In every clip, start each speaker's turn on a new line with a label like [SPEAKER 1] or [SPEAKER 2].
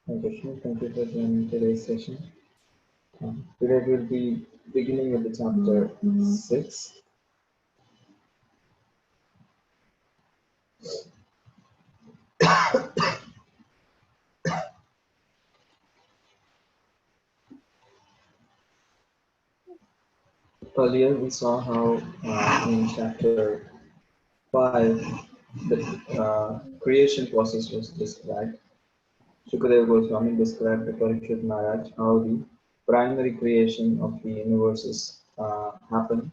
[SPEAKER 1] Hi Krishna, thank you for joining today's session. Today we'll be beginning with the chapter 6. Earlier we saw how in chapter 5 the creation process was described. Shukadeva Goswami described the Parikshit Maharaj how the primary creation of the universes happened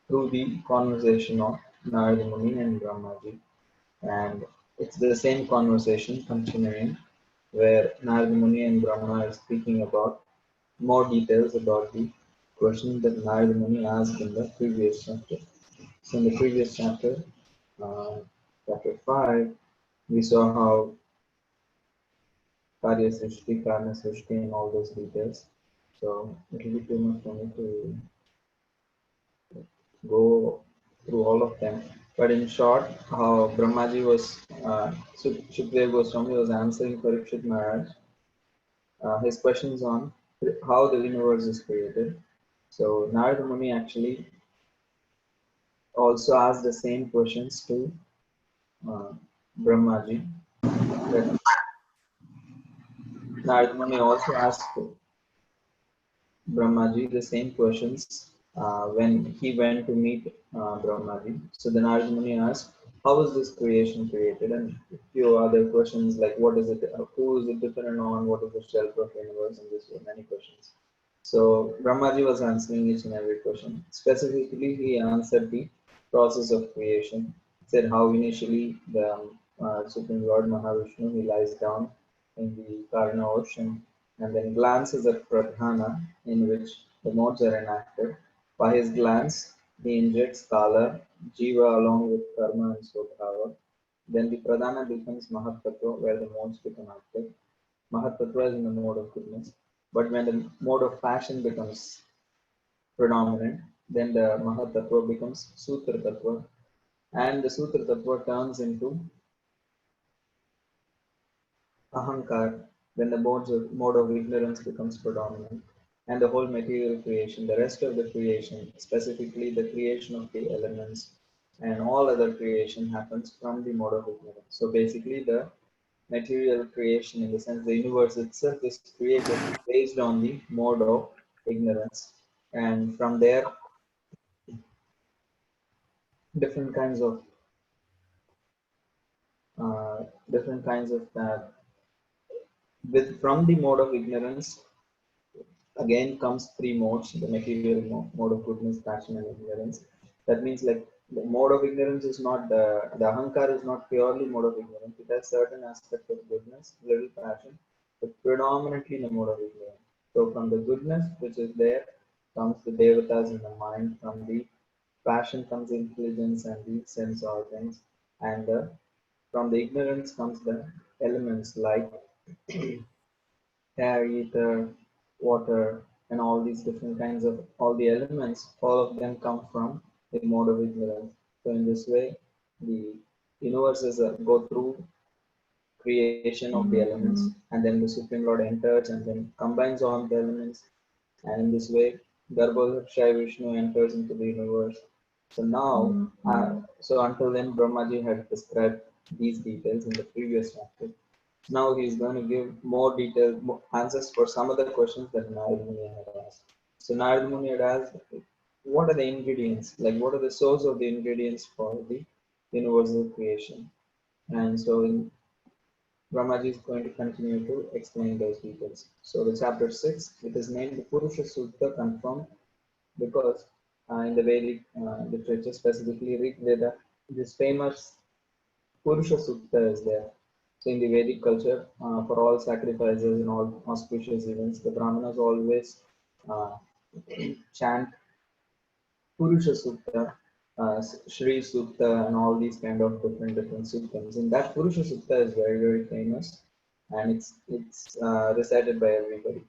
[SPEAKER 1] through the conversation of Narada Muni and Brahmaji. And it's the same conversation continuing where Narada Muni and Brahma are speaking about more details about the question that Narada Muni asked in the previous chapter. So in the previous chapter, uh, chapter 5, we saw how Karya Srishti, Karna Srishti and all those details. So it will be too much for me to go through all of them. But in short, how Brahmaji was, Shukdev Goswami was answering Parikshit Maharaj his questions on how the universe is created. So Narada Muni actually also asked the same questions to uh, Brahmaji. That Narada Muni also asked Brahmaji the same questions when he went to meet Brahmaji. So the Narada Muni asked, "How was this creation created?" And a few other questions like, "What is it? Who is it dependent on? What is the shelter of the universe?" And this were many questions. So Brahmaji was answering each and every question. Specifically, he answered the process of creation. Said how initially the Supreme Lord Mahavishnu he lies down in the Karna ocean and then glances at Pradhana, in which the modes are enacted. By his glance, he injects Kala, Jiva along with Karma and Swabhava. Then the Pradhana becomes Mahatattva, where the modes become active. Mahatattva is in the mode of goodness. But when the mode of passion becomes predominant, then the Mahatattva becomes Sutra Tattva, and the Sutra Tattva turns into Ahankar, when the mode of ignorance becomes predominant, and the whole material creation, the rest of the creation, specifically the creation of the elements and all other creation happens from the mode of ignorance. So basically, the material creation, in the sense the universe itself, is created based on the mode of ignorance, and from there, different kinds of different kinds of that with from the mode of ignorance again comes three modes: the material mode of goodness, passion, and ignorance. That means like the mode of ignorance is not the ahankar is not purely mode of ignorance. It has certain aspect of goodness, little passion, but predominantly in the mode of ignorance. So from the goodness which is there comes the devatas in the mind. From the passion comes intelligence and the sense organs, and from the ignorance comes the elements like air, ether, water, and all these different kinds of all the elements, all of them come from the mode of ignorance. So in this way, the universes go through creation of the elements, and then the Supreme Lord enters and then combines all the elements, and in this way, Garbhodakshaya Vishnu enters into the universe. So now, so until then, Brahmaji had described these details in the previous chapter. Now he is going to give more detailed answers for some of the questions that Narad Muni had asked. So Narad Muni had asked, what are the ingredients? Like, what are the source of the ingredients for the universal creation? And so Brahmaji is going to continue to explain those details. So the chapter 6, it is named the Purusha Sutta, confirmed because in the Vedic literature, specifically Rig Veda, this famous Purusha Sutta is there. So in the Vedic culture, for all sacrifices and all auspicious events, the Brahmanas always uh, chant Purusha Sutta, Shri Sutta, and all these kind of different suttams. And that Purusha Sutta is very famous, and it's recited by everybody.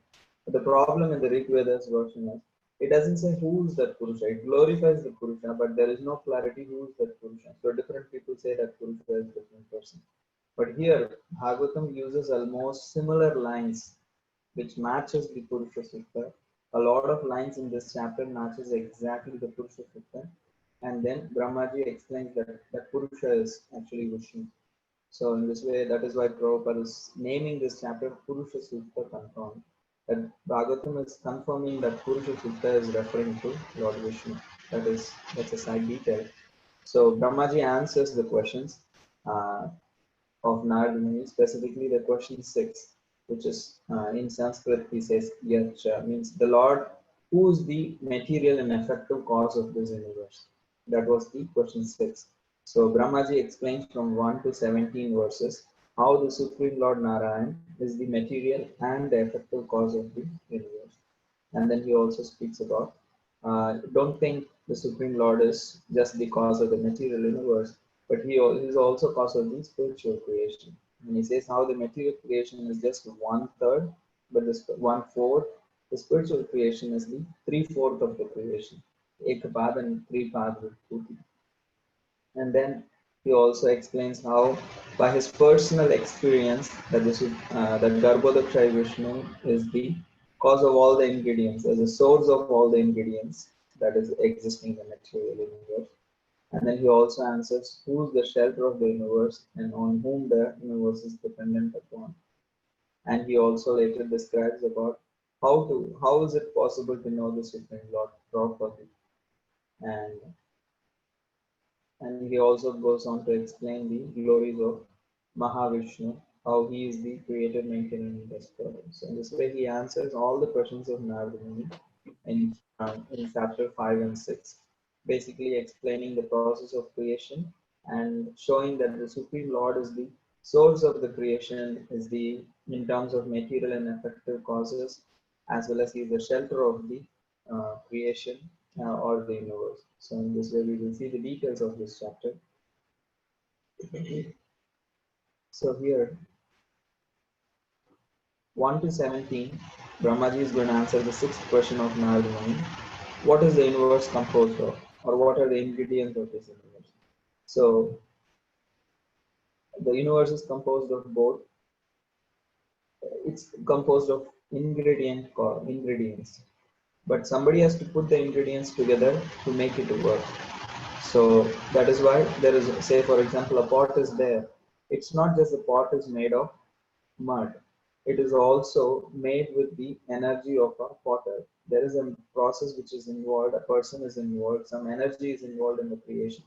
[SPEAKER 1] But the problem in the Rig Veda's version is it doesn't say who is that Purusha. It glorifies the Purusha, but there is no clarity who is that Purusha. So different people say that Purusha is a different person. But here, Bhagavatam uses almost similar lines which matches the Purusha Sutta. A lot of lines in this chapter matches exactly the Purusha Sutta. And then Brahmaji explains that Purusha is actually Vishnu. So in this way, that is why Prabhupada is naming this chapter Purusha Sutta confirmed. That Bhagavatam is confirming that Purusha Sutta is referring to Lord Vishnu. That's a side detail. So Brahmaji answers the questions uh, of Narada Muni, specifically the question 6, which is in Sanskrit, he says, Yacha, means the Lord who is the material and effective cause of this universe. That was the question 6. So Brahmaji explains from 1 to 17 verses how the Supreme Lord Narayan is the material and the effective cause of the universe. And then he also speaks about don't think the Supreme Lord is just the cause of the material universe, but he is also cause of the spiritual creation. And he says how the material creation is just 1/3, but this 1/4, the spiritual creation is the 3/4 of the creation. Ekapad and Tripad Vibhuti. And then he also explains how, by his personal experience, that Garbhodakshay Vishnu is the cause of all the ingredients, as a source of all the ingredients that is existing in the material universe. And then he also answers who is the shelter of the universe and on whom the universe is dependent upon. And he also later describes about how is it possible to know the Supreme Lord properly. And And he also goes on to explain the glories of Mahavishnu, how he is the creator, maintainer, and destroyer. So in this way, he answers all the questions of Narada Muni in chapter 5 and 6, basically explaining the process of creation and showing that the Supreme Lord is the source of the creation, is the in terms of material and effective causes, as well as he is the shelter of the creation or the universe. So in this way, we will see the details of this chapter. So here, 1 to 17, Brahmaji is going to answer the sixth question of Narada Muni. What is the universe composed of? Or what are the ingredients of this universe? So the universe is composed of both. It's composed of ingredients, but somebody has to put the ingredients together to make it work. So that is why there is, say for example, a pot is there. It's not just the pot is made of mud. It is also made with the energy of a potter. There is a process which is involved, a person is involved, some energy is involved in the creation.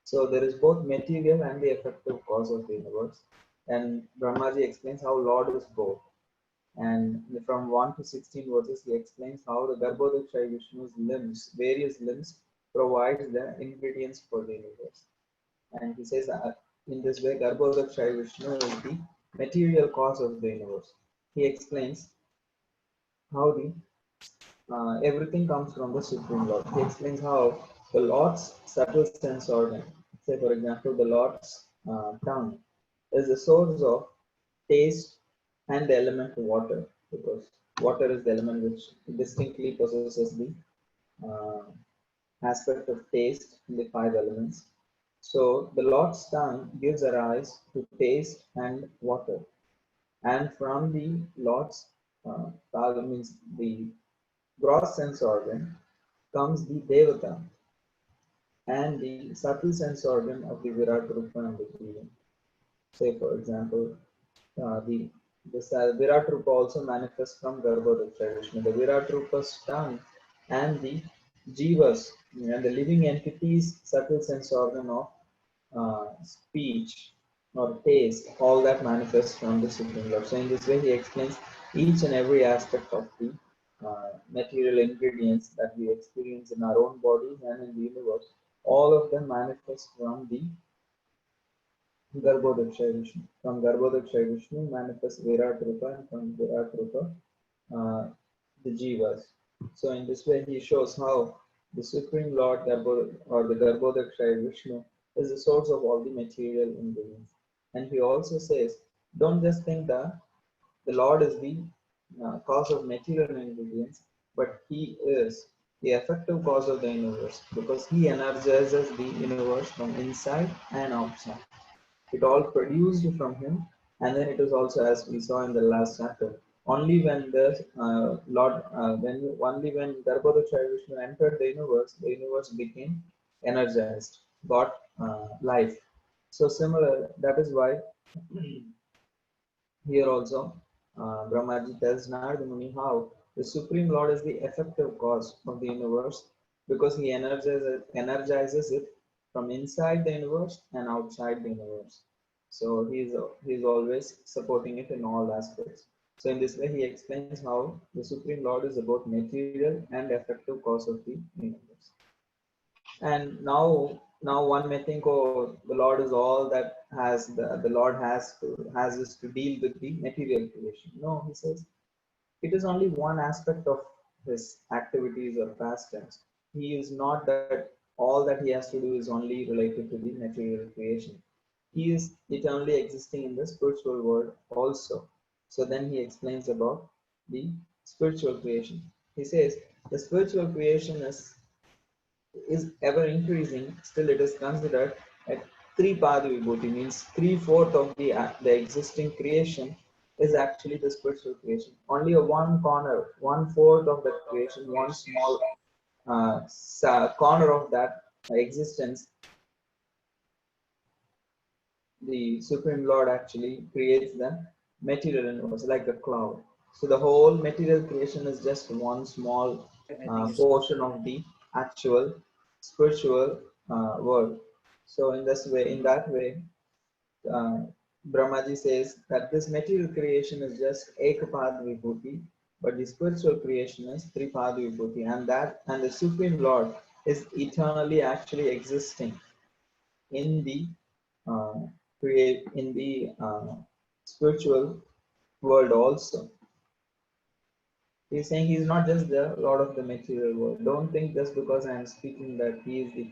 [SPEAKER 1] So there is both material and the effective cause of the universe. And Brahmaji explains how Lord is both. And from 1 to 16 verses, he explains how the Garbhodakshay Vishnu's limbs, various limbs, provides the ingredients for the universe. And he says that in this way, Garbhodakshay Vishnu is the material cause of the universe. He explains how the everything comes from the Supreme Lord. He explains how the Lord's subtle sense organ, say for example, the Lord's tongue, is the source of taste and the element water, because water is the element which distinctly possesses the uh, aspect of taste in the five elements. So the Lord's tongue gives a rise to taste and water, and from the Lord's means the gross sense organ comes the Devata and the subtle sense organ of the Virat Rupa and the Jiva. Say for example, this Virat Rupa also manifests from Garbhodakshay Vishnu. The Virat Rupa's tongue and the Jivas and the living entities subtle sense organ of speech or taste, all that manifests from the Supreme Lord. So in this way, he explains each and every aspect of the material ingredients that we experience in our own bodies and in the universe. All of them manifest from the Garbhodakshay Vishnu. From Garbhodakshay Vishnu manifests Virat Rupa, and from Virat Rupa, uh, the Jivas. So in this way, he shows how the Supreme Lord or the Garbhodakshay Vishnu is the source of all the material ingredients. And he also says, don't just think that the Lord is the cause of material ingredients, but he is the effective cause of the universe because he energizes the universe from inside and outside. It all produced from him, and then it is also, as we saw in the last chapter, only when the only when Garbhodakaya Vishnu entered the universe became energized, got life. So similar, that is why here also Brahmaji tells Narada Muni how the Supreme Lord is the effective cause of the universe because he energizes it from inside the universe and outside the universe. So he's always supporting it in all aspects. So in this way he explains how the Supreme Lord is both material and effective cause of the universe. And now one may think, oh, the Lord is all that the Lord has is to deal with the material creation. No, he says it is only one aspect of his activities or pastimes. He is not that all that he has to do is only related to the material creation. He is eternally existing in the spiritual world also. So then he explains about the spiritual creation. He says the spiritual creation is ever increasing, still it is considered at three Padvibhuti, means 3/4 of the existing creation is actually the spiritual creation. Only a one corner, 1/4 of the creation, one small corner of that existence, the Supreme Lord actually creates the material universe like a cloud. So the whole material creation is just one small portion of the actual spiritual world. So in that way, uh, Brahmaji says that this material creation is just Ekapad Vibhuti, but the spiritual creation is Tripad Vibhuti, and the Supreme Lord is eternally actually existing in the uh, spiritual world also. He's saying he's not just the Lord of the material world. Don't think just because I am speaking that he is the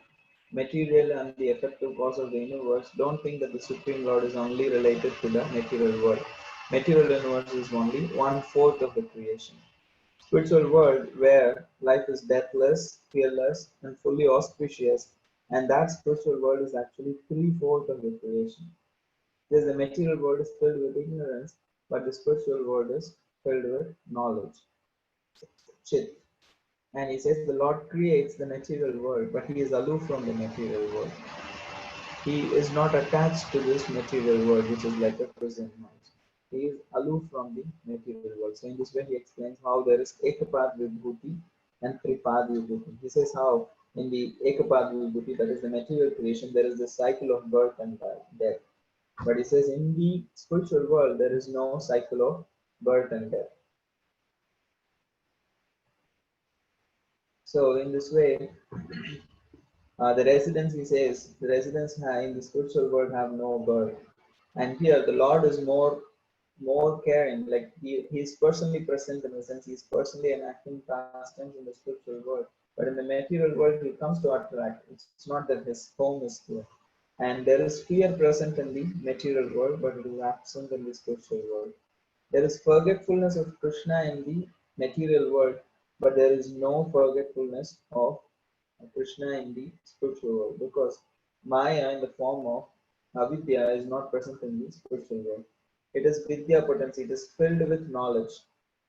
[SPEAKER 1] material and the effective cause of the universe. Don't think that the Supreme Lord is only related to the material world. Material universe is only 1/4 of the creation. Spiritual world where life is deathless, fearless, and fully auspicious, and that spiritual world is actually 3/4 of the creation. Yes, the material world is filled with ignorance, but the spiritual world is filled with knowledge. Chit. And he says the Lord creates the material world, but he is aloof from the material world. He is not attached to this material world, which is like a prison house. He is aloof from the material world. So in this way, he explains how there is Ekapad Vibhuti and Tripad Vibhuti. He says how in the Ekapad Vibhuti, that is the material creation, there is the cycle of birth and death. But he says in the spiritual world, there is no cycle of birth and death. So in this way, the residents, he says, the residents in the spiritual world have no birth. And here the Lord is more caring, like he is personally present in the sense he is personally enacting pastimes in the spiritual world. But in the material world, he comes to attract. It's not that his home is here. And there is fear present in the material world, but it is absent in the spiritual world. There is forgetfulness of Krishna in the material world, but there is no forgetfulness of Krishna in the spiritual world because Maya in the form of avidya is not present in the spiritual world. It is vidya potency, it is filled with knowledge.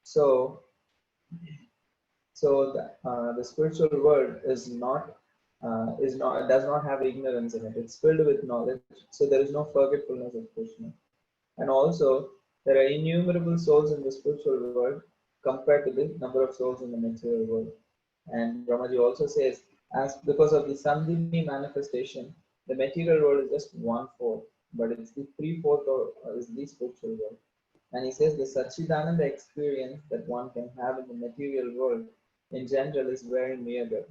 [SPEAKER 1] So, the spiritual world does not have ignorance in it. It's filled with knowledge. So there is no forgetfulness of Krishna. And also, there are innumerable souls in the spiritual world compared to the number of souls in the material world. And Brahmaji also says, as because of the Sandhini manifestation, the material world is just 1/4, but it's the 3/4 is the spiritual world. And he says the Satchidananda experience that one can have in the material world in general is very meager.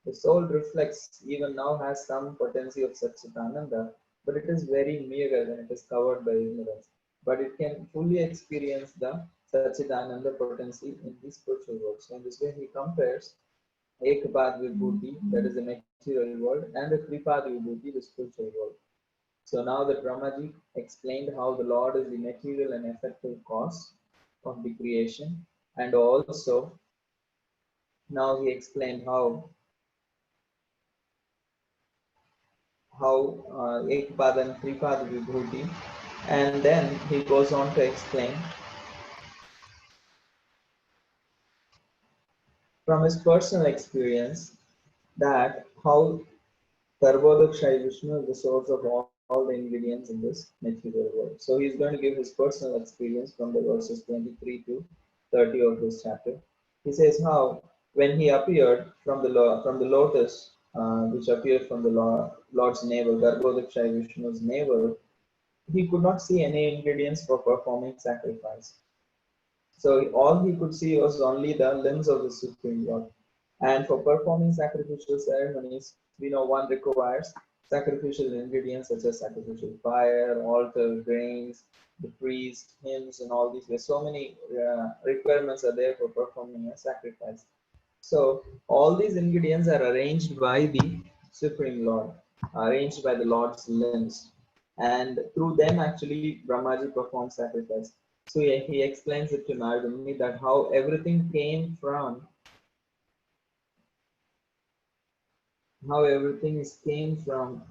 [SPEAKER 1] The soul reflects, even now has some potency of Satchitananda, but it is very meager when it is covered by ignorance. But it can fully experience the Satchitananda potency in the spiritual world. So in this way he compares Ekapad Vibhuti, that is the material world, and the Tripad Vibhuti, the spiritual world. So now that Brahmaji explained how the Lord is the material and effective cause of the creation, and also now he explained how Ekpada and Tripada Vibhuti, and then he goes on to explain from his personal experience that how Sarvodak Shai Vishnu is the source of all the ingredients in this material world. So he's going to give his personal experience from the verses 23 to 30 of this chapter. He says how when he appeared from the lotus, which appeared from the Lord's navel, Garbhodak Shai Vishnu's navel, he could not see any ingredients for performing sacrifice. So all he could see was only the limbs of the Supreme Lord. And for performing sacrificial ceremonies, we know one requires sacrificial ingredients such as sacrificial fire, altar, grains, the priest, hymns, and all these. There's so many requirements are there for performing a sacrifice. So all these ingredients are arranged by the Supreme Lord, arranged by the Lord's limbs, and through them actually Brahmaji performs sacrifice. So he explains it to Narada Muni that how everything came from, how everything came from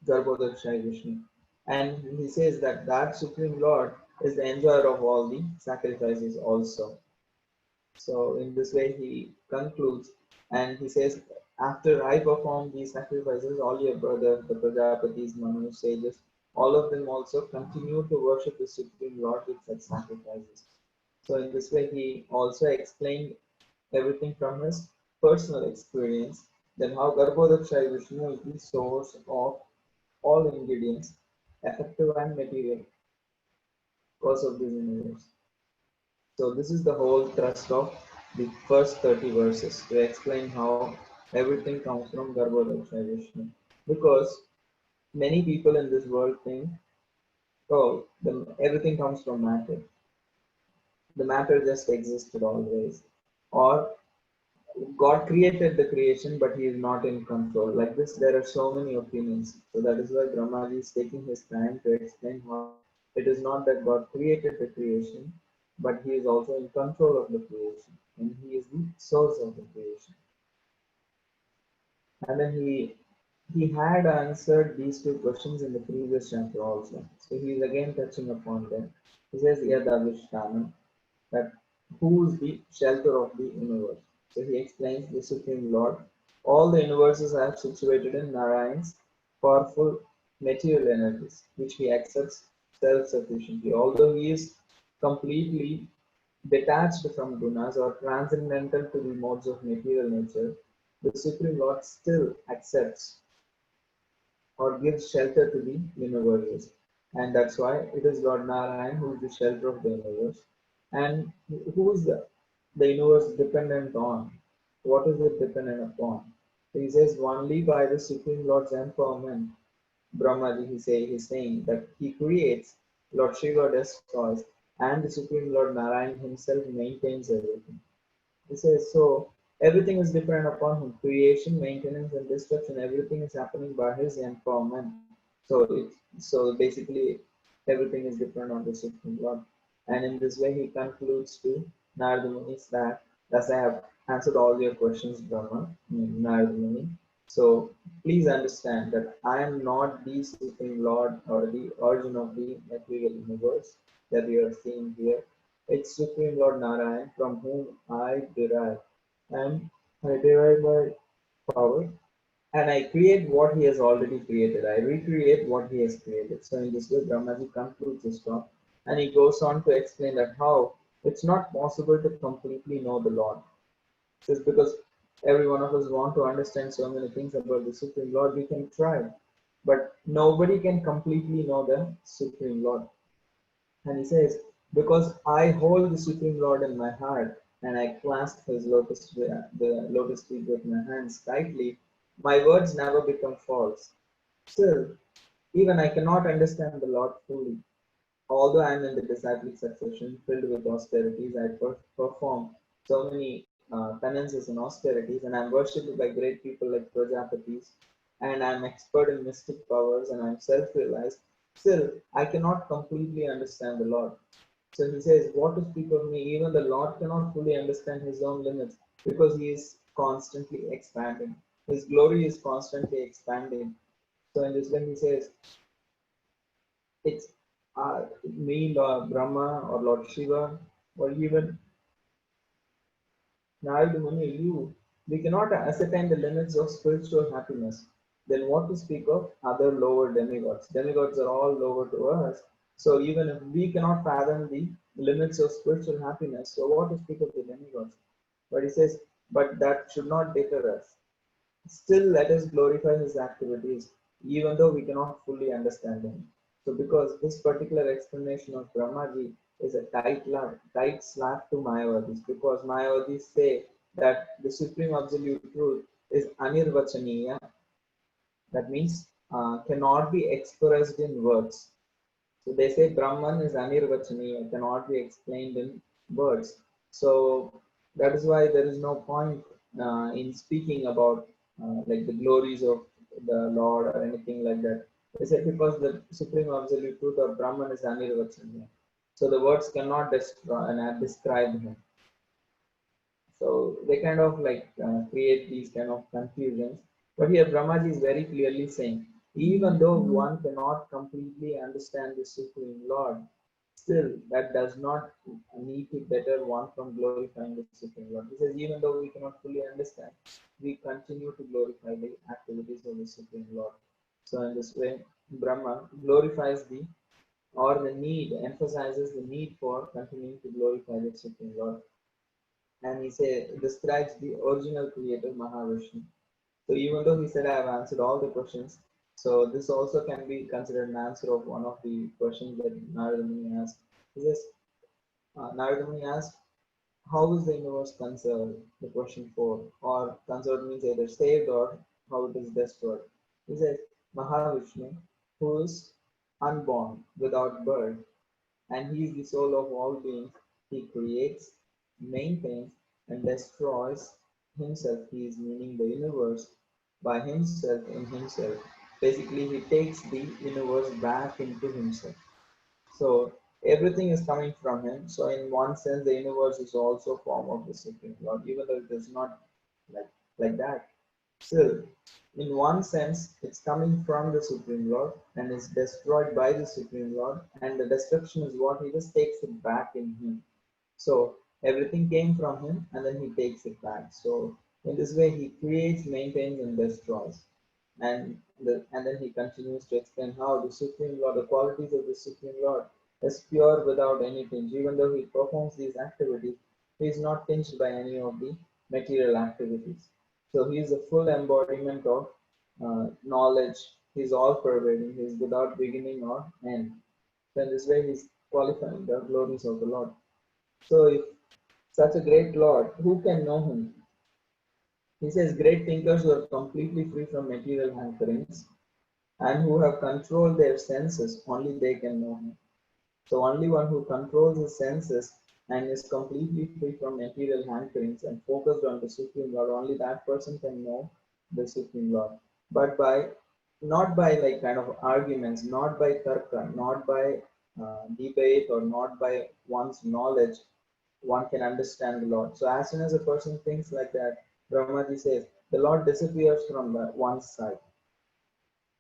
[SPEAKER 1] Garbhodak Shai Vishnu. And he says that that Supreme Lord is the enjoyer of all the sacrifices also. So in this way he concludes and he says, after I perform these sacrifices, all your brothers, the Prajapatis, Manu, sages, all of them also continue to worship the Supreme Lord with such sacrifices. So in this way he also explained everything from his personal experience, then how Garbhodak Shai Vishnu is the source of all ingredients, effective and material, cause of this universe. So this is the whole thrust of the first 30 verses to explain how everything comes from Garbhodak Shai Vishnu. Because many people in this world think, oh, everything comes from matter. The matter just existed always. Or God created the creation, but He is not in control. Like this, there are so many opinions. So that is why Brahmaji is taking his time to explain how it is not that God created the creation, but He is also in control of the creation, and He is the source of the creation. And then he had answered these two questions in the previous chapter also. So he is again touching upon them. He says, Yadavishtanam, that who is the shelter of the universe. So he explains the Supreme Lord. All the universes are situated in Narayan's powerful material energies, which he accepts self-sufficiently. Although he is completely detached from gunas or transcendental to the modes of material nature, the Supreme Lord still accepts or gives shelter to the universes. And that's why it is Lord Narayan who is the shelter of the universe. And who is the universe dependent on? What is it dependent upon? He says only by the Supreme Lord's empowerment. Brahmaji he's saying that he creates, Lord Shiva destroys, and the Supreme Lord Narayan himself maintains everything. He says, so everything is dependent upon him. Creation, maintenance, and destruction, everything is happening by his empowerment. So basically everything is dependent on the Supreme Lord. And in this way he concludes to Narada Muni that thus I have answered all your questions, Narada Muni. So please understand that I am not the Supreme Lord or the origin of the material universe that you are seeing here. It's Supreme Lord Narayan from whom I derive. And I derive my power and I create what he has already created. I recreate what he has created. So in this way, Brahmaji concludes his talk and he goes on to explain that how it's not possible to completely know the Lord. Just because every one of us want to understand so many things about the Supreme Lord, we can try. But nobody can completely know the Supreme Lord. And he says, because I hold the Supreme Lord in my heart and I clasp his the lotus feet with my hands tightly, my words never become false. Still, even I cannot understand the Lord fully. Although I am in the disciplic succession filled with austerities, I perform so many penances and austerities, and I am worshipped by great people like Prajapatis, and I am expert in mystic powers, and I am self-realized. Still, I cannot completely understand the Lord. So he says, what to speak of me? Even the Lord cannot fully understand his own limits because he is constantly expanding. His glory is constantly expanding. So in this way he says, it's me, Lord Brahma or Lord Shiva, or even Narada Muni, you, we cannot ascertain the limits of spiritual happiness. Then what to speak of other lower demigods? Demigods are all lower to us. So even if we cannot fathom the limits of spiritual happiness, so what to speak of the demigods? But he says, but that should not deter us. Still, let us glorify his activities, even though we cannot fully understand him. So, because this particular explanation of Brahmaji is a tight slap to Mayavadis, because Mayavadis say that the supreme absolute truth is anirvachaniya, that means cannot be expressed in words. So they say Brahman is anirvachaniya, cannot be explained in words. So that is why there is no point in speaking about like the glories of the Lord or anything like that. They say because the supreme absolute truth of Brahman is anirvachaniya. So the words cannot destroy and describe him. So they kind of like create these kind of confusions. But here Brahmaji is very clearly saying, even though one cannot completely understand the Supreme Lord, still that does not need to deter one from glorifying the Supreme Lord. He says, even though we cannot fully understand, we continue to glorify the activities of the Supreme Lord. So in this way, Brahma glorifies the or the need, emphasizes the need for continuing to glorify the Supreme Lord, and he describes the original creator Mahavishnu. So even though he said I have answered all the questions, so this also can be considered an answer of one of the questions that Narada Muni asked. He says, Narada Muni asked, how is the universe conserved? The question 4. Or conserved means either saved or how it is destroyed. He says, Mahavishnu, who is unborn, without birth, and he is the soul of all beings. He creates, maintains, and destroys himself. He is meaning the universe by himself in himself. Basically, he takes the universe back into himself. So everything is coming from him. So in one sense, the universe is also a form of the Supreme Lord, even though it is not like like that. Still, in one sense, it's coming from the Supreme Lord and is destroyed by the Supreme Lord, and the destruction is what he just takes it back in him. So everything came from him and then he takes it back. So in this way, he creates, maintains, and destroys. And then he continues to explain how the Supreme Lord, the qualities of the Supreme Lord, is pure without any tinge. Even though he performs these activities, he is not tinged by any of the material activities. So he is a full embodiment of knowledge. He is all pervading. He is without beginning or end. So in this way, he is qualifying the glories of the Lord. So if such a great Lord, who can know him? He says, great thinkers who are completely free from material hankerings and who have controlled their senses, only they can know him. So only one who controls his senses and is completely free from material hankerings and focused on the Supreme Lord, only that person can know the Supreme Lord. But by not by like kind of arguments, not by tarka, not by debate, or not by one's knowledge, one can understand the Lord. So as soon as a person thinks like that, Brahmaji says, the Lord disappears from the one side.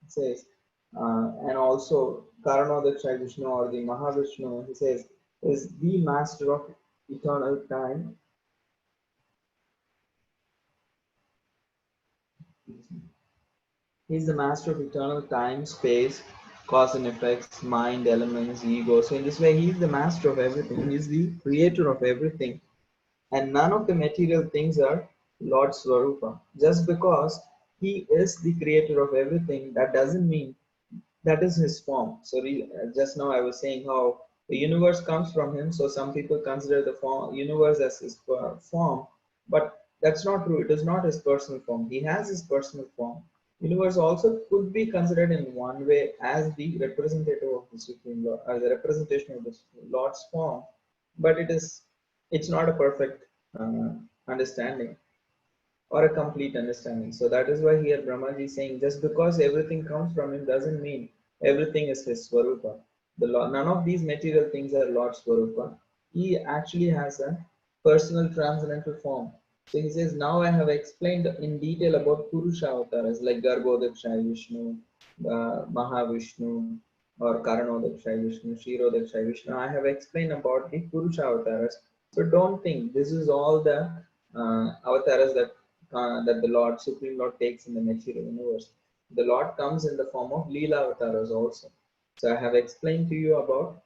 [SPEAKER 1] It says, and also Karanodakshaya Vishnu or the Mahavishnu, he says, is the master of eternal time. He is the master of eternal time, space, cause and effects, mind, elements, ego. So in this way, he is the master of everything. He is the creator of everything. And none of the material things are Lord Swarupa. Just because he is the creator of everything, that doesn't mean that is his form. So just now I was saying how the universe comes from him. So some people consider the universe as his form, but that's not true. It is not his personal form. He has his personal form. Universe also could be considered in one way as the representative of the Supreme Lord, as a representation of the Lord's form, but it's not a perfect uh, understanding or a complete understanding. So that is why here Brahmaji is saying just because everything comes from him doesn't mean everything is his Swarupa. None of these material things are Lord Swarupa. He actually has a personal transcendental form. So he says, now I have explained in detail about Purusha avatars like Garbhodakshaya Vishnu, Mahavishnu or Karanodakshay Vishnu, Shirodakshay Vishnu. I have explained about the Purusha avatars. So don't think this is all the avatars that the Lord, Supreme Lord, takes in the material universe. The Lord comes in the form of Leela avatars also. So I have explained to you about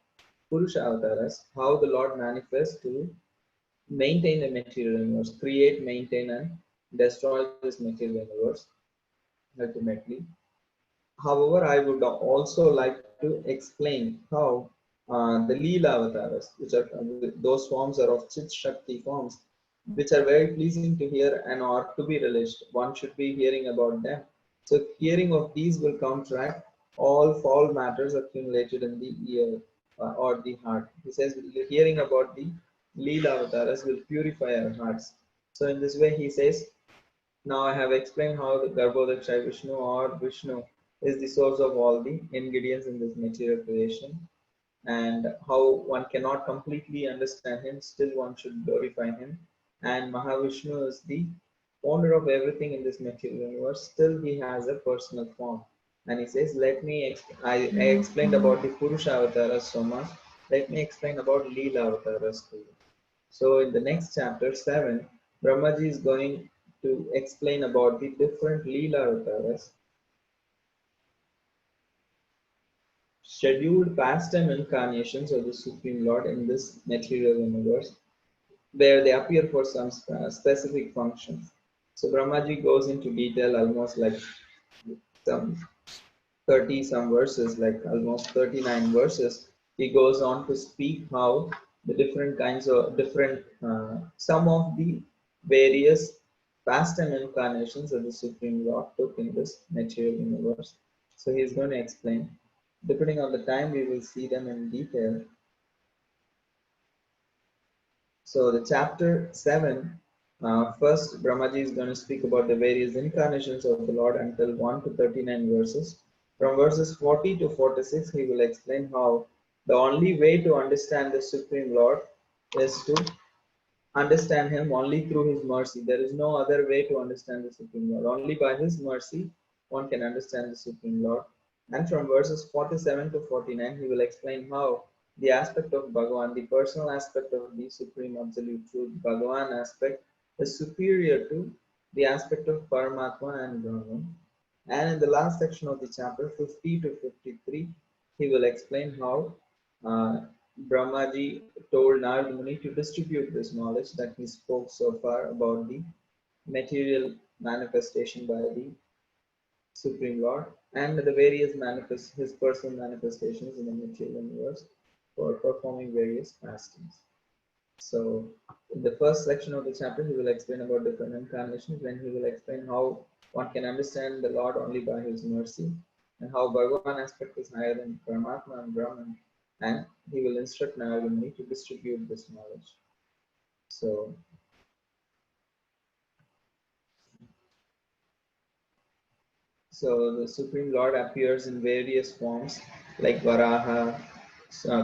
[SPEAKER 1] Purusha avatars, how the Lord manifests to maintain the material universe, create, maintain, and destroy this material universe ultimately. However, I would also like to explain how the Leela avatars, which are those forms are of Chit Shakti forms, which are very pleasing to hear and are to be relished. One should be hearing about them. So, hearing of these will counteract all foul matters accumulated in the ear or the heart. He says, hearing about the Leela avatars will purify our hearts. So, in this way, he says, now I have explained how the Garbhodakshay Vishnu or Vishnu is the source of all the ingredients in this material creation, and how one cannot completely understand him, still one should glorify him. And Mahavishnu is the owner of everything in this material universe, still he has a personal form. And he says, let me, I explained about the Purusha avatars so much, let me explain about Leela avatars to you. So in the next chapter 7, Brahmaji is going to explain about the different Leela avatars, scheduled pastime incarnations of the Supreme Lord in this material universe, where they appear for some specific functions. So Brahmaji goes into detail almost like some 30 some verses, like almost 39 verses. He goes on to speak how the different kinds of different, some of the various past time incarnations that the Supreme Lord took in this material universe. So he's going to explain. Depending on the time, we will see them in detail. So the chapter 7, first Brahmaji is going to speak about the various incarnations of the Lord until 1 to 39 verses. From verses 40 to 46, he will explain how the only way to understand the Supreme Lord is to understand him only through his mercy. There is no other way to understand the Supreme Lord. Only by his mercy one can understand the Supreme Lord. And from verses 47 to 49, he will explain how the aspect of Bhagavan, the personal aspect of the Supreme Absolute Truth, Bhagavan aspect, is superior to the aspect of Paramatma and Brahman. And in the last section of the chapter, 50 to 53, he will explain how uh, Brahmaji told Narad Muni to distribute this knowledge that he spoke so far about the material manifestation by the Supreme Lord and the various his personal manifestations in the material universe for performing various pastimes. So, in the first section of the chapter, he will explain about different incarnations. Then he will explain how one can understand the Lord only by his mercy, and how Bhagavan aspect is higher than Paramatma and Brahman. And he will instruct Narada Muni to distribute this knowledge. So, the Supreme Lord appears in various forms like Varaha,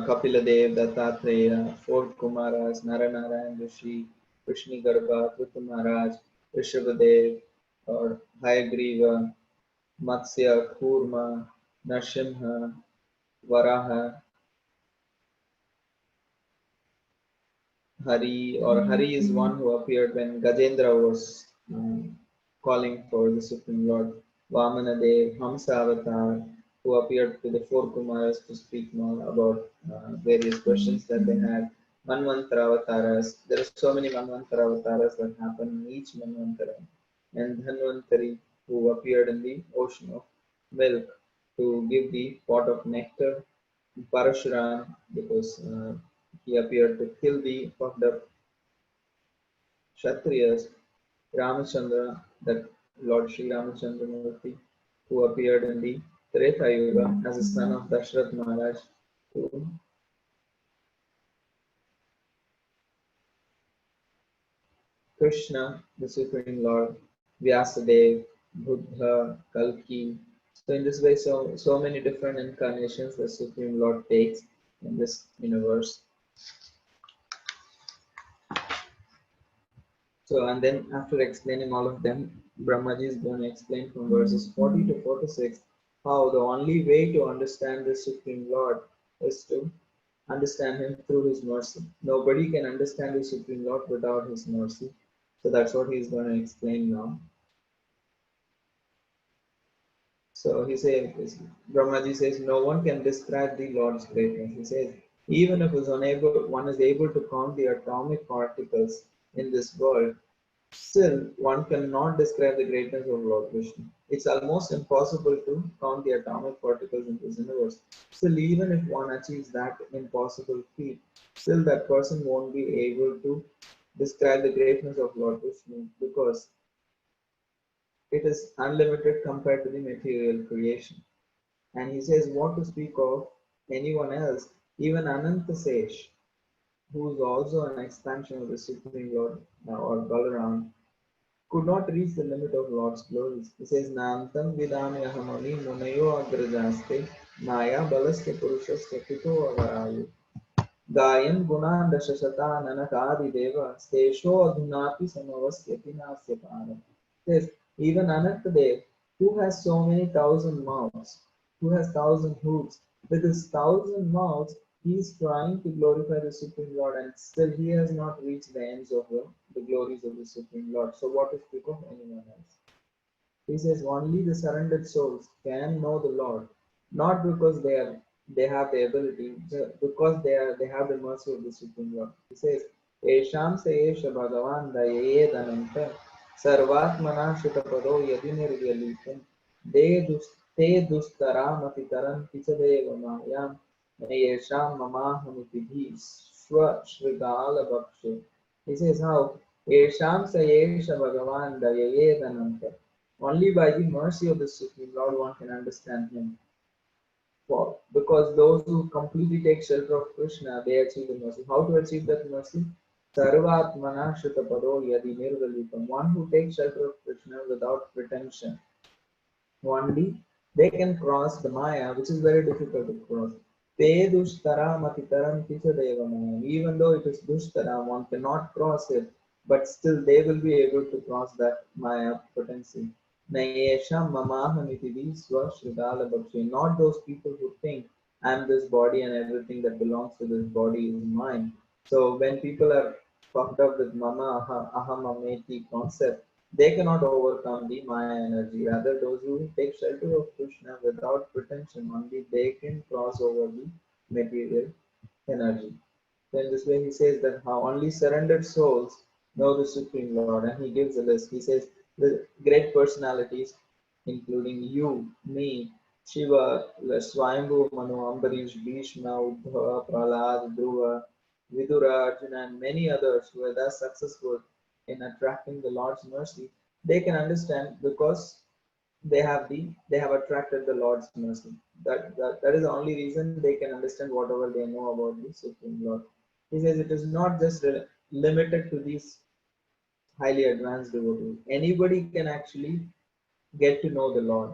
[SPEAKER 1] Kapila Dev, Dattatreya, four Kumaras, Naranarayan Rishi, Vishnigarbha, Prithu Maharaj, Rishabhadev, or Hayagriva, Matsya, Kurma, Narsimha, Varaha, Hari, or Hari is one who appeared when Gajendra was calling for the Supreme Lord. Vamanadev, Hamsa Avatar, who appeared to the four Kumaras to speak more about various questions that they had. Manvantara Avataras, there are so many Manvantara Avataras that happen in each Manvantara. And Dhanvantari, who appeared in the ocean of milk to give the pot of nectar. Parashuram, because he appeared to kill the puffed up Kshatriyas. Ramachandra, that Lord Sri Ramachandra Murthy, who appeared in the Treta Yuga as a son of Dashrath Maharaj, to Krishna, the Supreme Lord, Vyasadeva, Buddha, Kalki. So in this way, so many different incarnations the Supreme Lord takes in this universe. So, and then after explaining all of them, Brahmaji is going to explain from verses 40 to 46 how the only way to understand the Supreme Lord is to understand Him through His mercy. Nobody can understand the Supreme Lord without His mercy. So that's what He's going to explain now. So he says, Brahmaji says, no one can describe the Lord's greatness. He says, even if one is able to count the atomic particles in this world, still one cannot describe the greatness of Lord Krishna. It's almost impossible to count the atomic particles in this universe. Still, even if one achieves that impossible feat, still that person won't be able to describe the greatness of Lord Krishna because it is unlimited compared to the material creation. And he says, what to speak of anyone else, even Anantasesh, who is also an expansion of the Supreme Lord or Balaram, could not reach the limit of Lord's glories. He says, Nantam vidami ahamani munayo agrajaste maya balaste purushasya pito avarayu. Gayan gunan dashasata nanakadi deva stesho adhunapi samavastyati nasya para. Says, even Anantadev, who has so many thousand mouths, who has thousand hooves, with his thousand mouths, he is trying to glorify the Supreme Lord, and still he has not reached the ends of the glories of the Supreme Lord. So, what to speak of anyone else? He says only the surrendered souls can know the Lord, not because they have the ability, because they have the mercy of the Supreme Lord. He says, Esham se esha bhagavan dayedananta sarvatmana shutapado yadinirvyalitam te dustaram atitaram kisadeva mayam yesham mamahamiti swa shrigala bhakshe. He says how Esham se esha bhagavan dayedananta. Only by the mercy of the Supreme Lord one can understand Him. For because those who completely take shelter of Krishna, they achieve the mercy. How to achieve that mercy? Sarvatmana Shrutapado Yadi Nirvalitam. One who takes shelter of Krishna without pretension. Only they can cross the Maya, which is very difficult to cross. Te dushtara matitaram kichadeva Maya. Even though it is dushtara, one cannot cross it, but still they will be able to cross that Maya potency. Nayesha mamahamiti swashridala bhakshe. Not those people who think I am this body and everything that belongs to this body is mine. So when people are puffed up with mama aham ameti concept, they cannot overcome the Maya energy. Rather, those who take shelter of Krishna without pretension, only they can cross over the material energy. So in this way, he says that how only surrendered souls know the Supreme Lord, and he gives a list. He says the great personalities, including you, me, Shiva, Swayambhu, Manu, Ambarish, Bhishma, Uddhava, Prahlad, Dhruva, Vidura, Arjuna, and many others who were thus successful in attracting the Lord's mercy, they can understand because they have attracted the Lord's mercy. That is the only reason they can understand whatever they know about the Supreme Lord. He says it is not just limited to these highly advanced devotees. Anybody can actually get to know the Lord,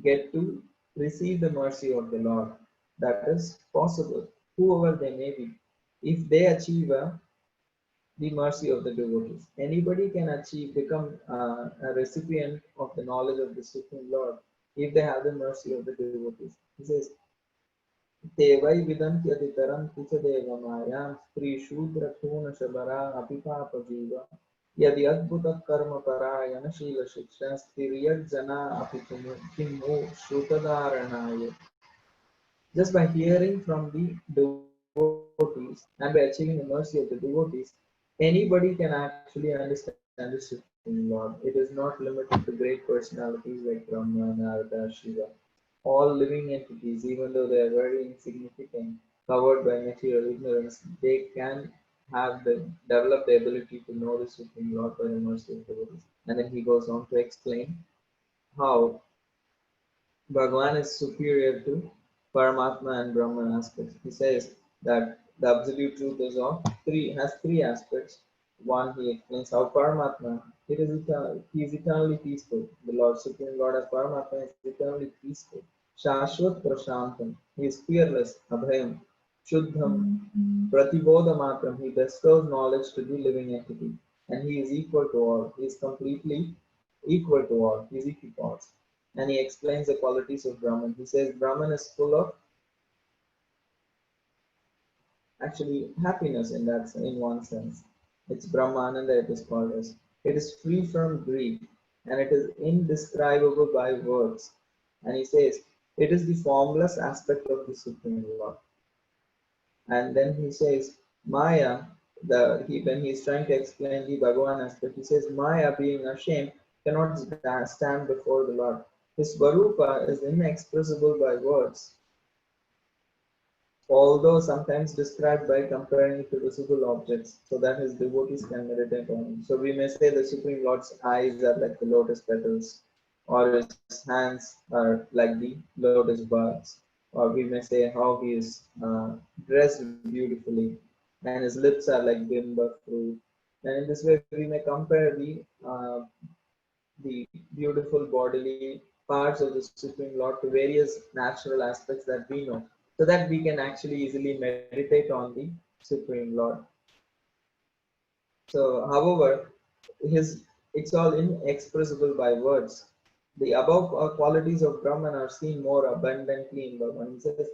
[SPEAKER 1] get to receive the mercy of the Lord. That is possible, whoever they may be. If they achieve the mercy of the devotees. Anybody can become a recipient of the knowledge of the Supreme Lord if they have the mercy of the devotees. He says, Tevai vidanti aditaram kuchadeva mayam stri shudra khuna shabara apipapa jiva yadi adbhuta karma parayana shila shiksha stiriyat jana apitumu kimu shrutadaranaya. Just by hearing from the devotees and by achieving the mercy of the devotees, anybody can actually understand the Supreme Lord. It is not limited to great personalities like Brahma, Narada, Shiva. All living entities, even though they are very insignificant, covered by material ignorance, they can develop the ability to know the Supreme Lord by the mercy of devotees. And then he goes on to explain how Bhagavan is superior to Paramatma and Brahman aspects. He says that the absolute truth has three aspects. One, he explains how Paramatma, he is eternally peaceful. The Lord Supreme Lord as Paramatma is eternally peaceful. Shashwat Prashantam, he is fearless, Abhayam, Shuddham, Pratibodha Matram, he bestows knowledge to the living entity. And he is equal to all. He is completely equal to all. He is equal. and he explains the qualities of Brahman. He says Brahman is full of actually happiness in that in one sense. It's Brahmananda it is called as. It is free from grief and it is indescribable by words. And he says it is the formless aspect of the Supreme Lord. And then he says Maya, when he's trying to explain the Bhagavan aspect, he says Maya being ashamed cannot stand before the Lord. His Swarupa is inexpressible by words, although sometimes described by comparing it to visible objects so that his devotees can meditate on him. So we may say the Supreme Lord's eyes are like the lotus petals, or his hands are like the lotus buds, or we may say how he is dressed beautifully, and his lips are like bimba fruit. And in this way, we may compare the beautiful bodily parts of the Supreme Lord to various natural aspects that we know, so that we can actually easily meditate on the Supreme Lord. So, however, his it's all inexpressible by words. The above qualities of Brahman are seen more abundantly in Brahman. He says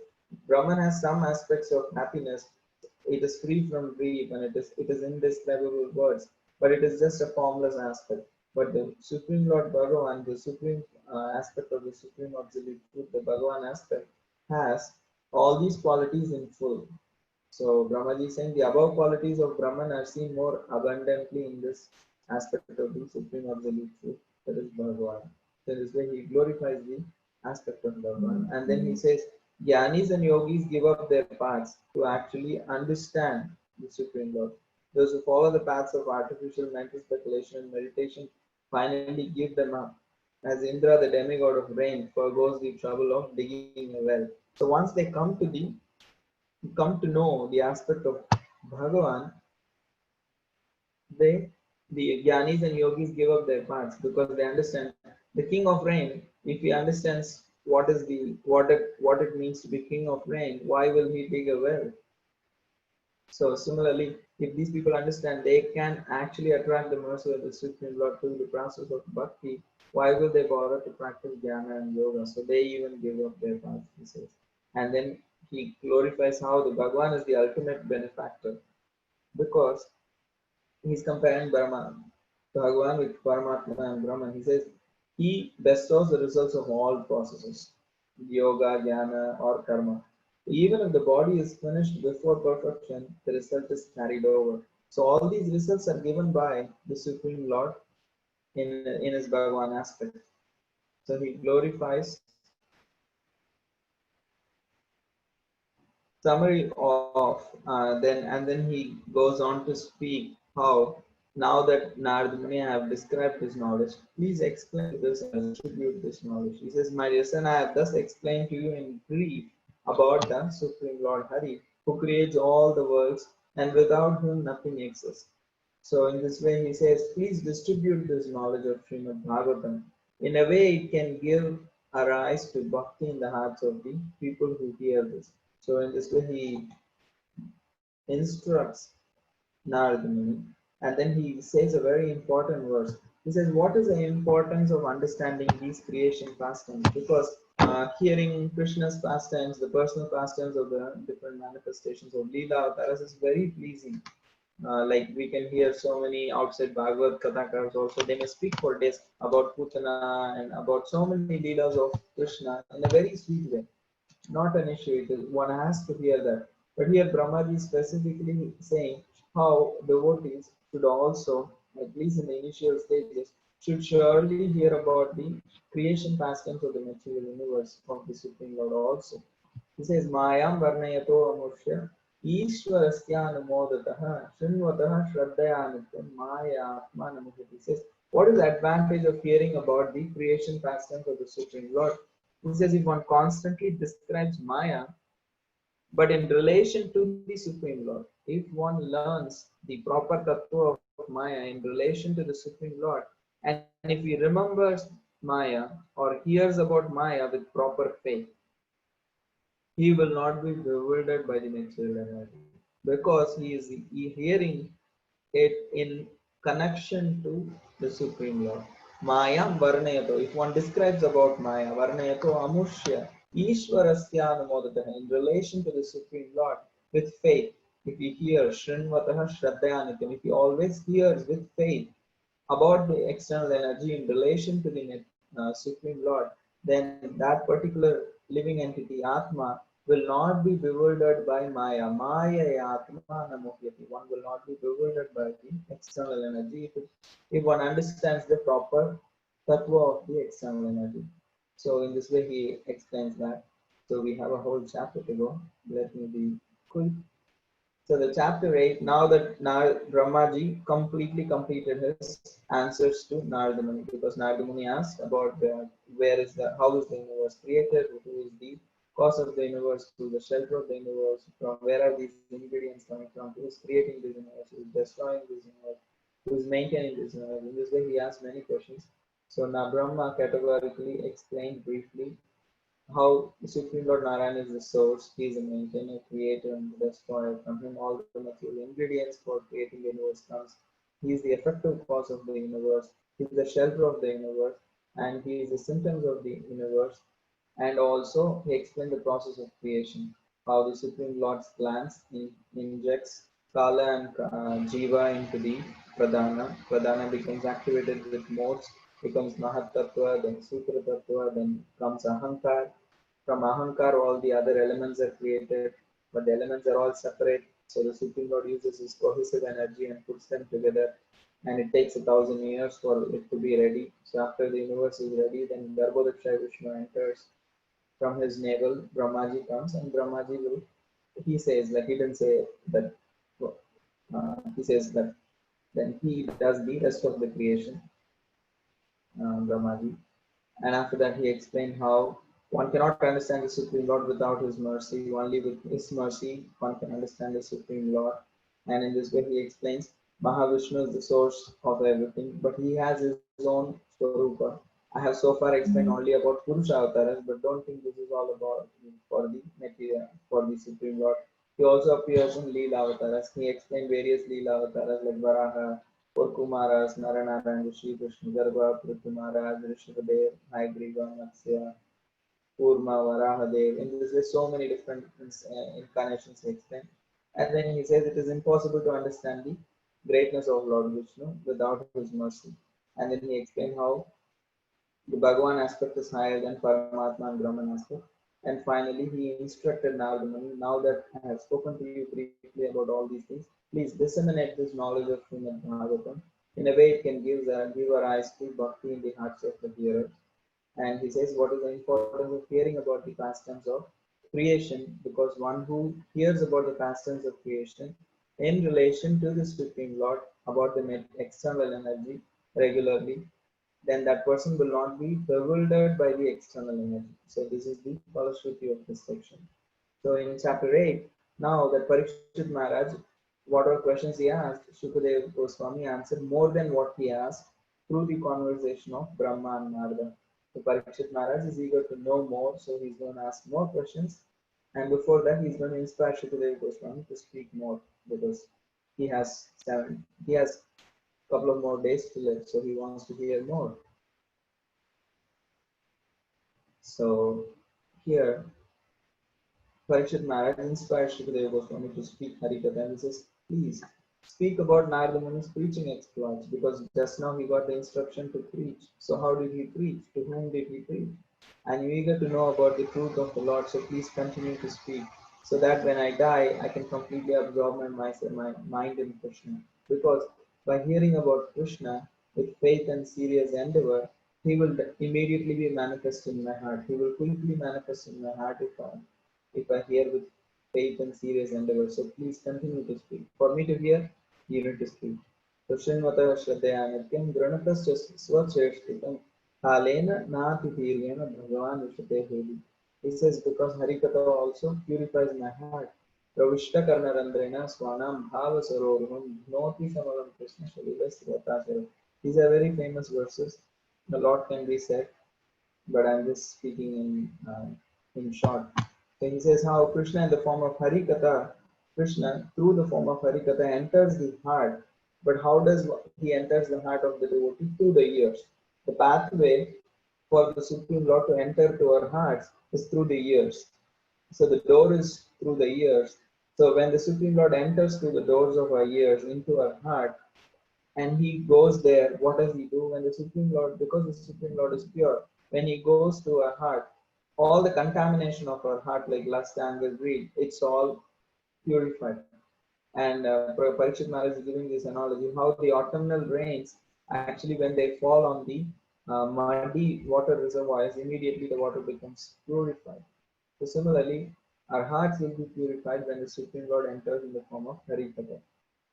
[SPEAKER 1] Brahman has some aspects of happiness. It is free from grief and it is indescribable words, but it is just a formless aspect. But the Supreme Lord Bhagavan, the supreme aspect of the Supreme Absolute Truth, the Bhagavan aspect, has all these qualities in full. So Brahmaji is saying the above qualities of Brahman are seen more abundantly in this aspect of the Supreme Absolute Truth, that is Bhagavan. So in this way he glorifies the aspect of Bhagavan. And then he says, Jnanis and yogis give up their paths to actually understand the Supreme Lord. Those who follow the paths of artificial mental speculation and meditation finally give them up. As Indra, the demigod of rain, forgoes the trouble of digging a well. So once they come to know the aspect of Bhagavan, they the Jnanis and yogis give up their paths because they understand the king of rain. If he understands what it means to be king of rain, why will he dig a well? So similarly, if these people understand they can actually attract the mercy of the Supreme Lord through the process of bhakti, why will they bother to practice jnana and yoga? So they even give up their path, he says. And then he glorifies how the Bhagavan is the ultimate benefactor because he's comparing Bhagavan with Paramatma and Brahman. He says he bestows the results of all processes, yoga, jnana, or karma. Even if the body is finished before perfection, the result is carried over. So all these results are given by the Supreme Lord in his Bhagavan aspect. So he glorifies summary of then he goes on to speak how now that Narad Muni have described his knowledge, please explain this and distribute this knowledge. He says, my dear son, I have thus explained to you in brief about the Supreme Lord Hari, who creates all the worlds and without whom nothing exists. So in this way he says, please distribute this knowledge of Srimad Bhagavatam. In a way it can give a rise to bhakti in the hearts of the people who hear this. So in this way he instructs Narad Muni, and then he says a very important verse. He says, "What is the importance of understanding these creation pastimes? Because hearing Krishna's pastimes, the personal pastimes of the different manifestations of Leela Avtaras is very pleasing. Like we can hear so many outside Bhagavad Kathakars also. They may speak for days about Putana and about so many Leelas of Krishna in a very sweet way. Not an issue. One has to hear that. But here Brahmaji is specifically saying how devotees should also, at least in the initial stages, should surely hear about the creation pastimes of the material universe of the Supreme Lord also. He says, Mayam Varnayato Amushya Ishwarasyanamodataha Shinvataha Shraddayanityam Maya Atmanamuhati. He says, what is the advantage of hearing about the creation pastimes of the Supreme Lord? He says, if one constantly describes Maya, but in relation to the Supreme Lord, if one learns the proper tattva of Maya in relation to the Supreme Lord, and if he remembers Maya or hears about Maya with proper faith, he will not be bewildered by the material energy because he is hearing it in connection to the Supreme Lord. Mayam Varnayato. If one describes about Maya, Varnayato Amushya, Ishwarasya Anumodataha, in relation to the Supreme Lord, with faith. If he hears Shrinvataha Shraddhayanitam, if he always hears with faith about the external energy in relation to the Supreme Lord, then that particular living entity, Atma, will not be bewildered by Maya. Maya Atma Namohyati. One will not be bewildered by the external energy if one understands the proper tattva of the external energy. So in this way he explains that. So we have a whole chapter to go. Let me be quick. So the chapter 8, now that Brahmaji completely completed his answers to Narada Muni, because Narada Muni asked about how is the universe created, who is the cause of the universe, who is the shelter of the universe, from where are these ingredients coming from, who is creating this universe, who is destroying this universe, who is maintaining this universe. In this way he asked many questions. So now Brahma categorically explained briefly how the Supreme Lord Narayan is the source, he is a maintainer, creator, and destroyer. From him, all the material ingredients for creating the universe comes. He is the effective cause of the universe, he is the shelter of the universe, and he is the symptoms of the universe. And also, he explained the process of creation, how the Supreme Lord's glance injects Kala and Jiva into the Pradhana. Pradhana becomes activated with modes, becomes Mahat Tattva, then Sutra Tattva, then comes Ahankar. From Ahankar, all the other elements are created, but the elements are all separate. So the Supreme Lord uses his cohesive energy and puts them together, and it takes 1,000 years for it to be ready. So after the universe is ready, then Garbhodakshay Vishnu enters from his navel. Brahmaji comes, and Brahmaji will. He says that he didn't say that. He says that then he does the rest of the creation, Brahmaji. And after that, he explained how one cannot understand the Supreme Lord without his mercy. Only with his mercy, one can understand the Supreme Lord. And in this way, he explains Mahavishnu is the source of everything, but he has his own Swarupa. I have so far explained only about Purusha avatars, but don't think this is all about for the material, for the Supreme Lord. He also appears in Leela avatars. He explained various Leela avatars like Varaha, or Kumaras, Naranarayan, Rishi, Krishna, Garbha, Prithumara, Rishabhadev, Haigriva, Matsya, Kurma, Varahadev. In this way, so many different incarnations he explained. And then he says it is impossible to understand the greatness of Lord Vishnu without his mercy. And then he explained how the Bhagavan aspect is higher than Paramatma and Brahman aspect. And finally, he instructed Narada Muni, now that I have spoken to you briefly about all these things, please disseminate this knowledge of Srimad Bhagavatam in a way it can give a rise to bhakti in the hearts of the hearers. And he says, what is the importance of hearing about the pastimes of creation? Because one who hears about the pastimes of creation in relation to the Supreme Lord, about the external energy regularly, then that person will not be bewildered by the external energy. So this is the falsity of this section. So in chapter 8, now that Parikshit Maharaj, whatever questions he asked, Shukadev Goswami answered more than what he asked through the conversation of Brahma and Narada. So Parikshit Maharaj is eager to know more, so he's going to ask more questions. And before that, he's going to inspire Shukadev Goswami to speak more because he has a couple of more days to live, so he wants to hear more. So here, Parikshit Maharaj inspired Shukadeva Goswami to speak Harikatha, and he says, please speak about Narada Muni's preaching exploits, because just now he got the instruction to preach. So how did he preach? To whom did he preach? And you're eager to know about the truth of the Lord, so please continue to speak, so that when I die, I can completely absorb my mind in Krishna. Because by hearing about Krishna with faith and serious endeavor, he will immediately be manifest in my heart. He will quickly manifest in my heart if I hear with faith and serious endeavor. So please continue to speak. For me to hear, you need to speak. So Srinvata Shraddhaya Nityam Granatasya Swacheshtitam Kalena Nati Dhirvena Bhagavan Vishate Hedi. He says, because Harikatha also purifies my heart. Pravishta Karnarandrena Swanam Bhava Saroruham Noti Samalam Krishna Shalila Srivatachara. These are very famous verses. A lot can be said, but I'm just speaking in short. So he says how Krishna in the form of Harikatha, Krishna through the form of Harikatha enters the heart. But how does he enters the heart of the devotee? Through the ears. The pathway for the Supreme Lord to enter to our hearts is through the ears. So the door is through the ears. So when the Supreme Lord enters through the doors of our ears into our heart, and he goes there, what does he do when the Supreme Lord, because the Supreme Lord is pure, when he goes to our heart, all the contamination of our heart, like lust, anger, greed, it's all purified. And Parikshit Maharaj is giving this analogy how the autumnal rains actually, when they fall on the muddy water reservoirs, immediately the water becomes purified. So similarly, our hearts will be purified when the Supreme Lord enters in the form of Harikatha.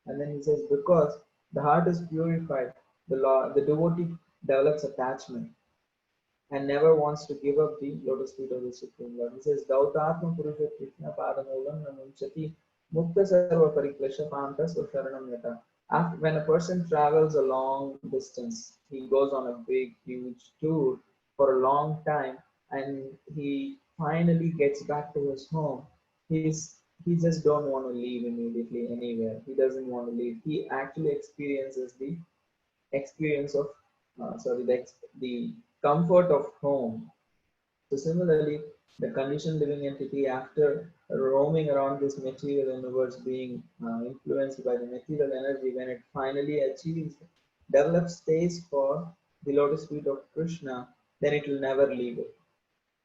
[SPEAKER 1] And then he says, because the heart is purified, the devotee develops attachment and never wants to give up the lotus feet of the Supreme Lord. He says, Dautatma Purusha Krishna Padamulam Namunchati Mukta Sarva Pariklesha Panta Susharanam Yata. After, when a person travels a long distance, he goes on a big, huge tour for a long time, and he finally gets back to his home. He just don't want to leave immediately anywhere. He doesn't want to leave. He actually experiences the experience of the comfort of home. So similarly, the conditioned living entity, after roaming around this material universe, being influenced by the material energy, when it finally achieves, develops taste for the lotus feet of Krishna, then it will never leave it.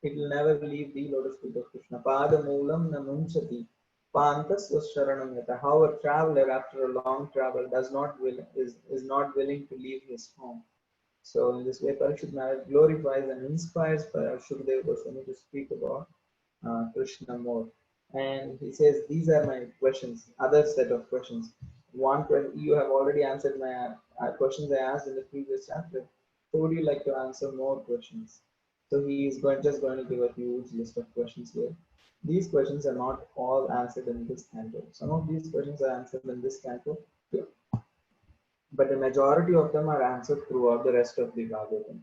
[SPEAKER 1] It will never leave the lotus feet of Krishna. Pada moolam namunchati. Pantas was sharanam yata. How a traveler after a long travel is not willing to leave his home. So in this way, Parikshit Maharaj glorifies and inspires Shukadeva Goswami to speak about Krishna more. And he says, these are my questions, other set of questions. One question, you have already answered my questions I asked in the previous chapter. So would you like to answer more questions? So he is just going to give a huge list of questions here. These questions are not all answered in this canto. Some of these questions are answered in this canto, but the majority of them are answered throughout the rest of the Bhagavatam.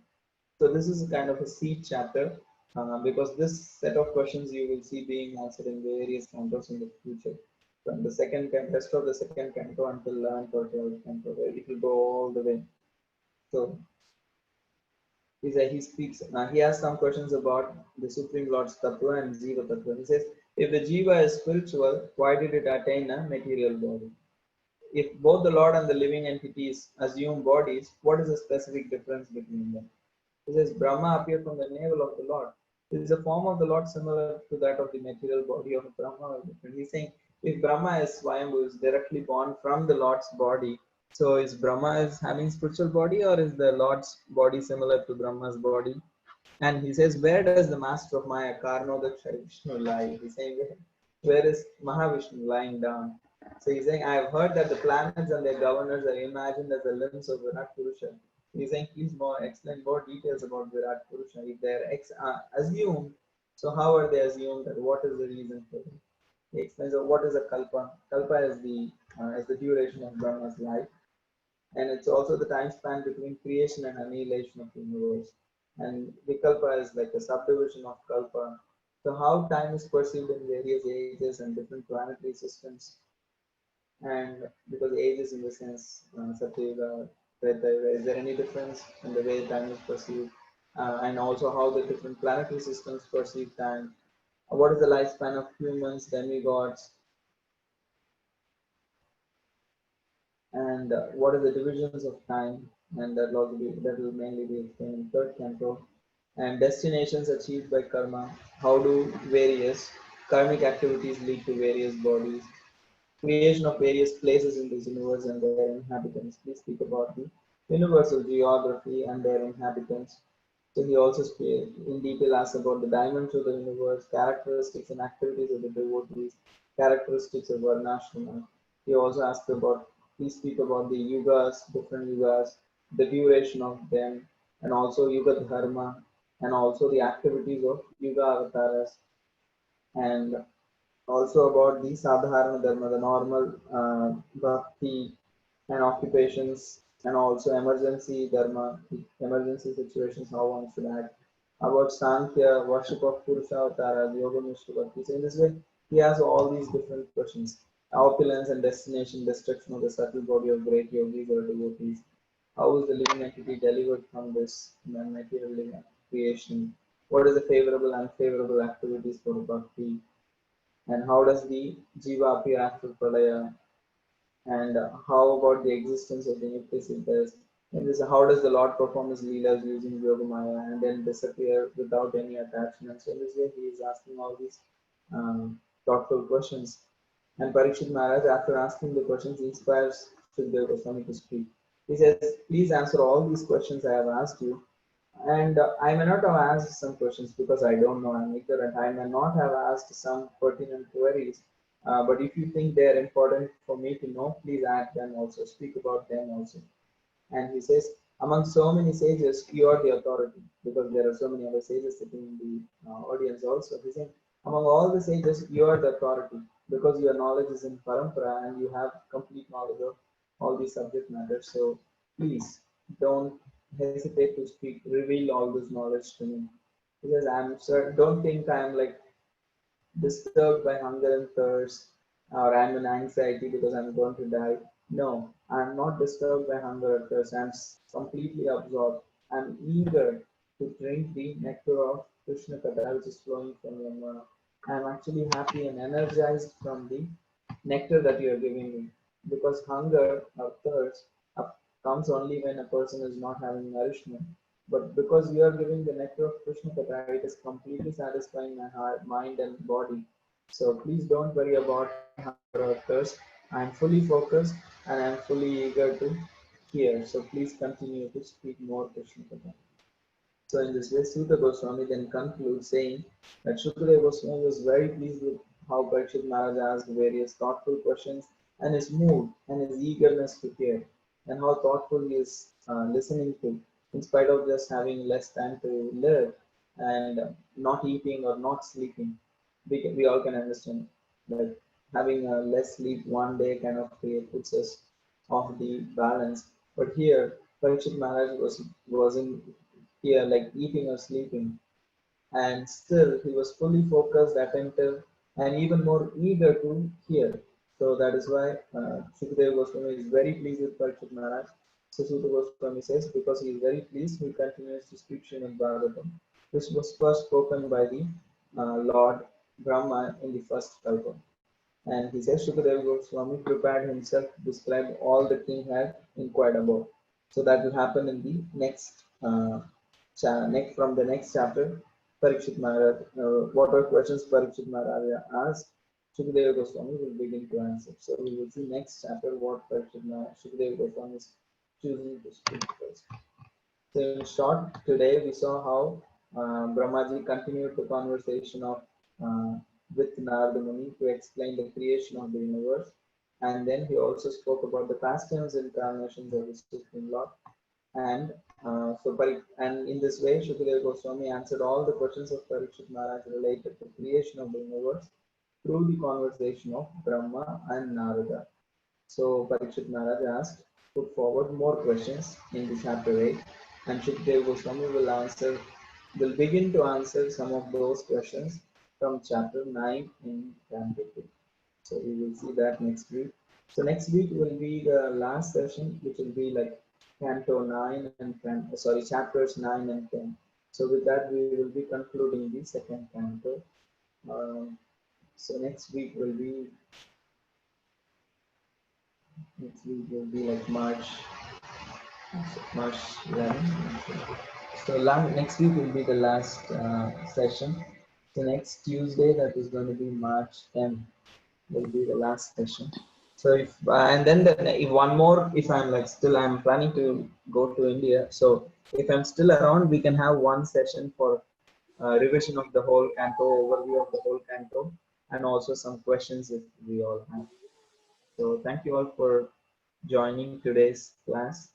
[SPEAKER 1] So this is a kind of a seed chapter because this set of questions you will see being answered in various cantos in the future. From the rest of the second canto until 11th or 12th canto, where it will go all the way. So he speaks. He has some questions about the Supreme Lord's Tattva and Jiva Tattva. He says, if the Jiva is spiritual, why did it attain a material body? If both the Lord and the living entities assume bodies, what is the specific difference between them? He says, Brahma appeared from the navel of the Lord. Is the form of the Lord similar to that of the material body of Brahma? He's saying, if Brahma is Swayambhu, is directly born from the Lord's body, so is Brahma is having spiritual body, or is the Lord's body similar to Brahma's body? And he says, where does the master of Maya, Karnodaksha Vishnu, lie? He's saying, where is Mahavishnu lying down? So he's saying, I have heard that the planets and their governors are imagined as the limbs of Virat Purusha. He's saying, please explain more details about Virat Purusha. If they're assumed, so how are they assumed, and what is the reason for it? He explains, what is a kalpa? Kalpa is the duration of Brahma's life, and it's also the time span between creation and annihilation of the universe. And Vikalpa is like a subdivision of Kalpa. So how time is perceived in various ages and different planetary systems, and because ages in the sense Satyuga, Treta Yuga, is there any difference in the way time is perceived? And also how the different planetary systems perceive time. What is the lifespan of humans, demigods, and what are the divisions of time? And that will mainly be explained in third canto. And destinations achieved by karma. How do various karmic activities lead to various bodies? Creation of various places in this universe and their inhabitants. Please speak about the universal geography and their inhabitants. So he also in detail asks about the dimensions of the universe, characteristics and activities of the devotees, characteristics of Varnashrama. He also asks about, please speak about the yugas, different yugas, the duration of them, and also yuga dharma, and also the activities of yuga avatars, and also about the sadharana dharma, the normal bhakti and occupations, and also emergency dharma, emergency situations, how one should act. About Sankhya, worship of Purusha Avatara, Yoga Mishra Bhakti. So in this way, he has all these different questions. Opulence and destination, destruction of the subtle body of great yogis or devotees. How is the living entity delivered from this material living creation? What is the favorable and unfavorable activities for bhakti? And how does the jiva appear after pralaya? And how about the existence of the Nityasiddhas? And this, how does the Lord perform his leelas using Yogamaya and then disappear without any attachment? So in this way, he is asking all these thoughtful questions. And Parikshit Maharaj, after asking the questions, inspires Shukadeva Goswami to speak. He says, please answer all these questions I have asked you. And I may not have asked some questions because I don't know, I'm ignorant. I may not have asked some pertinent queries. But if you think they are important for me to know, please add them also, speak about them also. And he says, among so many sages, you are the authority, because there are so many other sages sitting in the audience also. He said, among all the sages, you are the authority, because your knowledge is in parampara and you have complete knowledge of all these subject matters. So please don't hesitate to speak, reveal all this knowledge to me. Because I'm sure, don't think I'm like disturbed by hunger and thirst, or I'm in anxiety because I'm going to die. No, I'm not disturbed by hunger or thirst. I'm completely absorbed. I'm eager to drink the nectar of Krishna Katha, which is flowing from your mouth. I'm actually happy and energized from the nectar that you are giving me, because hunger or thirst comes only when a person is not having nourishment. But because you are giving the nectar of Krishna Katha, it is completely satisfying my heart, mind, and body. So please don't worry about hunger or thirst. I am fully focused and I am fully eager to hear. So please continue to speak more Krishna Katha. So in this way, Suta Goswami then concludes saying that Shukadeva Goswami was very pleased with how Parikshit Maharaj asked various thoughtful questions, and his mood and his eagerness to hear, and how thoughtful he is listening to, in spite of just having less time to live and not eating or not sleeping. We all can understand, like having less sleep one day kind of puts us off the balance. But here, Parikshit Maharaj wasn't here like eating or sleeping, and still he was fully focused, attentive, and even more eager to hear. So that is why Sukadeva Goswami is very pleased with Parikshit Maharaj. So Sukadeva Goswami says, because he is very pleased, he continues to speak Srimad Bhagavatam, which was first spoken by the Lord Brahma in the first kalpa. And he says Shukadeva Goswami prepared himself to describe all the king had inquired about. So that will happen in the next, next from the next chapter. Parikshit Maharaj, what are questions Parikshit Maharaj asked, Shukadeva Goswami will begin to answer. So we will see next chapter what Parikshit Maharaj, Shukadeva Goswami is choosing to speak first. So in short, today we saw how Brahmaji continued the conversation of uh, with Narada Muni to explain the creation of the universe, and then he also spoke about the pastimes and incarnations of the Supreme Lord. And and in this way, Shukadeva Goswami answered all the questions of Parikshit Maharaj related to creation of the universe through the conversation of Brahma and Narada. So Parikshit Maharaj asked, put forward more questions in the chapter 8, and Shukdev Goswami will begin to answer some of those questions from chapter 9 in Canto 2. So we will see that next week. So next week will be the last session, which will be like Canto 9 and sorry, chapters 9 and 10. So with that, we will be concluding the second canto. So next week will be like March 11th. So next week will be the last session. So next Tuesday, that is going to be March 10th, will be the last session. So if and then if one more, if I'm like still I'm planning to go to India. So if I'm still around, we can have one session for revision of the whole canto, overview of the whole canto, and also some questions if we all have. So thank you all for joining today's class.